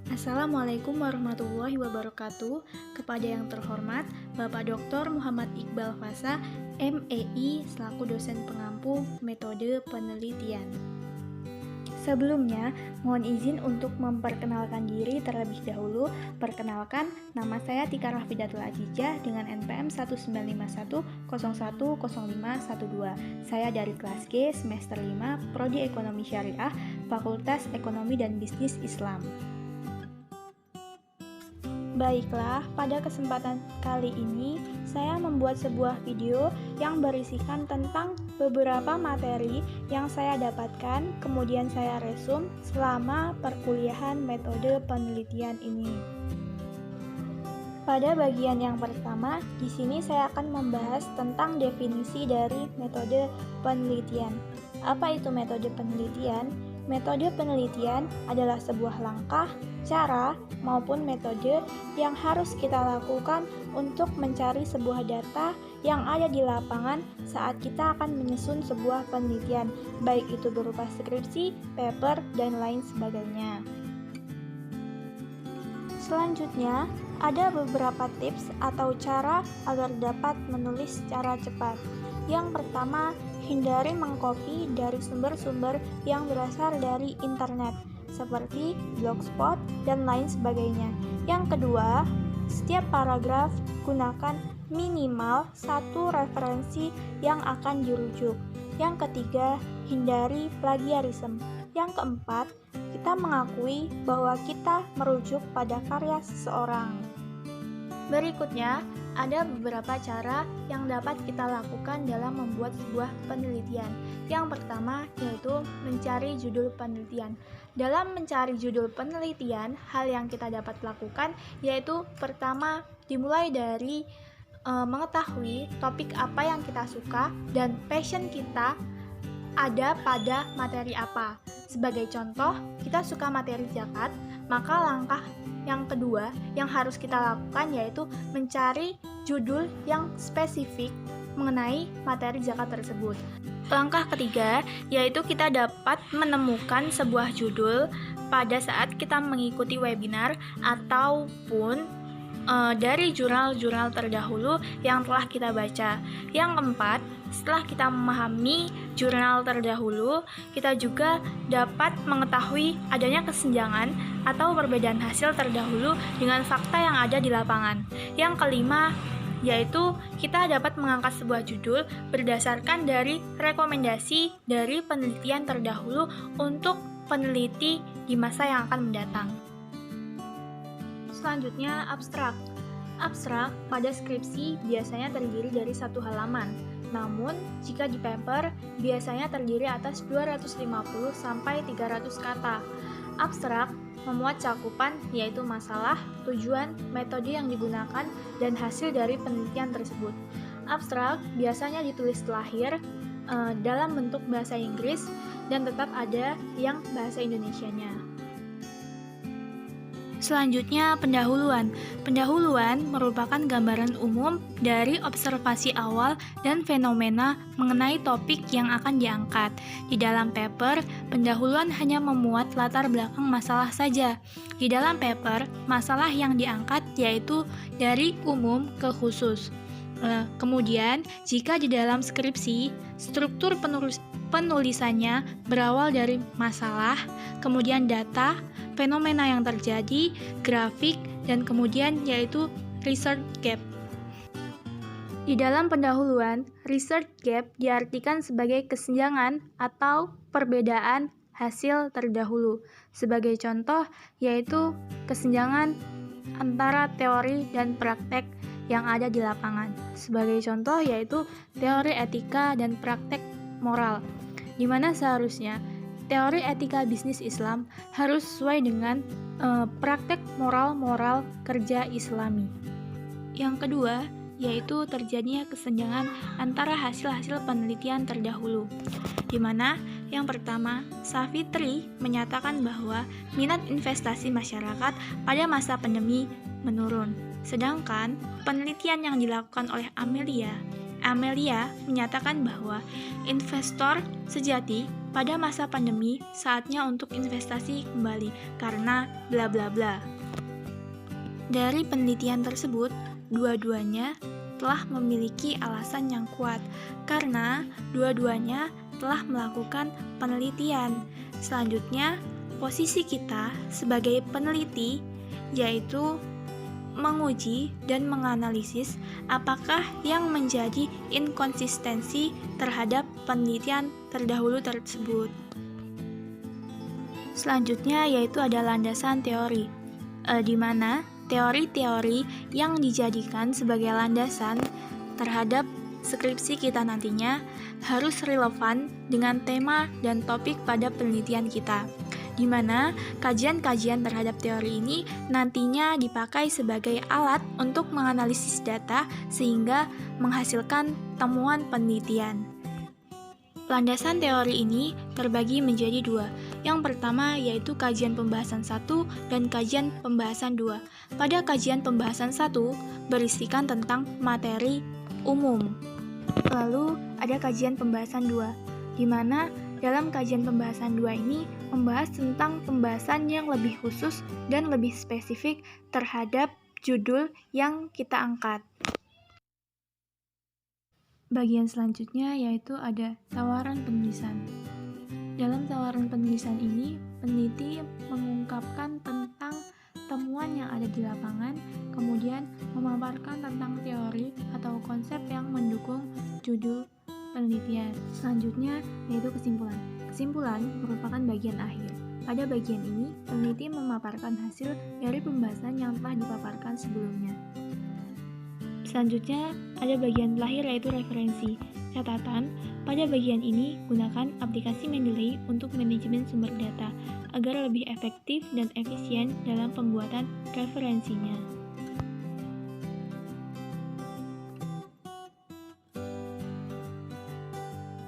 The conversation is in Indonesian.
Assalamualaikum warahmatullahi wabarakatuh. Kepada yang terhormat Bapak Dr. Muhammad Iqbal Fasa, MEI, selaku dosen pengampu metode penelitian. Sebelumnya, mohon izin untuk memperkenalkan diri terlebih dahulu. Perkenalkan, nama saya Tika Raffidatul Azizah dengan NPM 1951010512. Saya dari kelas G semester 5, Prodi Ekonomi Syariah, Fakultas Ekonomi dan Bisnis Islam. Baiklah, pada kesempatan kali ini saya membuat sebuah video yang berisikan tentang beberapa materi yang saya dapatkan, kemudian saya resum selama perkuliahan metode penelitian ini. Pada bagian yang pertama, di sini saya akan membahas tentang definisi dari metode penelitian. Apa itu metode penelitian? Metode penelitian adalah sebuah langkah, cara, maupun metode yang harus kita lakukan untuk mencari sebuah data yang ada di lapangan saat kita akan menyusun sebuah penelitian, baik itu berupa skripsi, paper, dan lain sebagainya. Selanjutnya, ada beberapa tips atau cara agar dapat menulis secara cepat. Yang pertama, hindari mengcopy dari sumber-sumber yang berasal dari internet, seperti blogspot dan lain sebagainya. Yang kedua, setiap paragraf gunakan minimal satu referensi yang akan dirujuk. Yang ketiga, hindari plagiarisme. Yang keempat, kita mengakui bahwa kita merujuk pada karya seseorang. Berikutnya, ada beberapa cara yang dapat kita lakukan dalam membuat sebuah penelitian. Yang pertama yaitu mencari judul penelitian. Dalam mencari judul penelitian, hal yang kita dapat lakukan yaitu pertama dimulai dari mengetahui topik apa yang kita suka dan passion kita ada pada materi apa. Sebagai contoh, kita suka materi zakat, maka langkah yang kedua yang harus kita lakukan yaitu mencari judul yang spesifik mengenai materi zakat tersebut. Langkah ketiga yaitu kita dapat menemukan sebuah judul pada saat kita mengikuti webinar ataupun dari jurnal-jurnal terdahulu yang telah kita baca. Yang keempat, setelah kita memahami jurnal terdahulu, kita juga dapat mengetahui adanya kesenjangan atau perbedaan hasil terdahulu dengan fakta yang ada di lapangan. Yang kelima, yaitu kita dapat mengangkat sebuah judul berdasarkan dari rekomendasi dari penelitian terdahulu untuk peneliti di masa yang akan mendatang. Selanjutnya, abstrak. Abstrak pada skripsi biasanya terdiri dari satu halaman. Namun, jika di paper, biasanya terdiri atas 250 sampai 300 kata. Abstrak memuat cakupan yaitu masalah, tujuan, metode yang digunakan, dan hasil dari penelitian tersebut. Abstrak biasanya ditulis terlahir dalam bentuk bahasa Inggris dan tetap ada yang bahasa Indonesianya. Selanjutnya, pendahuluan. Pendahuluan merupakan gambaran umum dari observasi awal dan fenomena mengenai topik yang akan diangkat. Di dalam paper, pendahuluan hanya memuat latar belakang masalah saja. Di dalam paper, masalah yang diangkat yaitu dari umum ke khusus. Kemudian, jika di dalam skripsi, struktur penulisannya berawal dari masalah, kemudian data, fenomena yang terjadi, grafik, dan kemudian yaitu research gap. Di dalam pendahuluan, research gap diartikan sebagai kesenjangan atau perbedaan hasil terdahulu. Sebagai contoh, yaitu kesenjangan antara teori dan praktek yang ada di lapangan. Sebagai contoh, yaitu teori etika dan praktek moral, di mana seharusnya teori etika bisnis Islam harus sesuai dengan praktek moral kerja Islami. Yang kedua, yaitu terjadinya kesenjangan antara hasil-hasil penelitian terdahulu, di mana yang pertama, Savitri menyatakan bahwa minat investasi masyarakat pada masa pandemi menurun. Sedangkan penelitian yang dilakukan oleh Amelia Amelia menyatakan bahwa investor sejati pada masa pandemi saatnya untuk investasi kembali karena bla bla bla. Dari penelitian tersebut, dua-duanya telah memiliki alasan yang kuat karena dua-duanya telah melakukan penelitian. Selanjutnya, posisi kita sebagai peneliti yaitu menguji dan menganalisis apakah yang menjadi inkonsistensi terhadap penelitian terdahulu tersebut. Selanjutnya yaitu ada landasan teori, di mana teori-teori yang dijadikan sebagai landasan terhadap skripsi kita nantinya harus relevan dengan tema dan topik pada penelitian kita, di mana kajian-kajian terhadap teori ini nantinya dipakai sebagai alat untuk menganalisis data sehingga menghasilkan temuan penelitian. Landasan teori ini terbagi menjadi dua. Yang pertama yaitu kajian pembahasan 1 dan kajian pembahasan 2. Pada kajian pembahasan 1 berisikan tentang materi umum. Lalu ada kajian pembahasan 2, di mana dalam kajian pembahasan 2 ini membahas tentang pembahasan yang lebih khusus dan lebih spesifik terhadap judul yang kita angkat. Bagian selanjutnya yaitu ada tawaran penulisan. Dalam tawaran penulisan ini, peneliti mengungkapkan tentang temuan yang ada di lapangan, kemudian memaparkan tentang teori atau konsep yang mendukung judul penelitian. Selanjutnya yaitu kesimpulan. Kesimpulan merupakan bagian akhir. Pada bagian ini, peneliti memaparkan hasil dari pembahasan yang telah dipaparkan sebelumnya. Selanjutnya, ada bagian terakhir yaitu referensi. Catatan, pada bagian ini gunakan aplikasi Mendeley untuk manajemen sumber data agar lebih efektif dan efisien dalam pembuatan referensinya.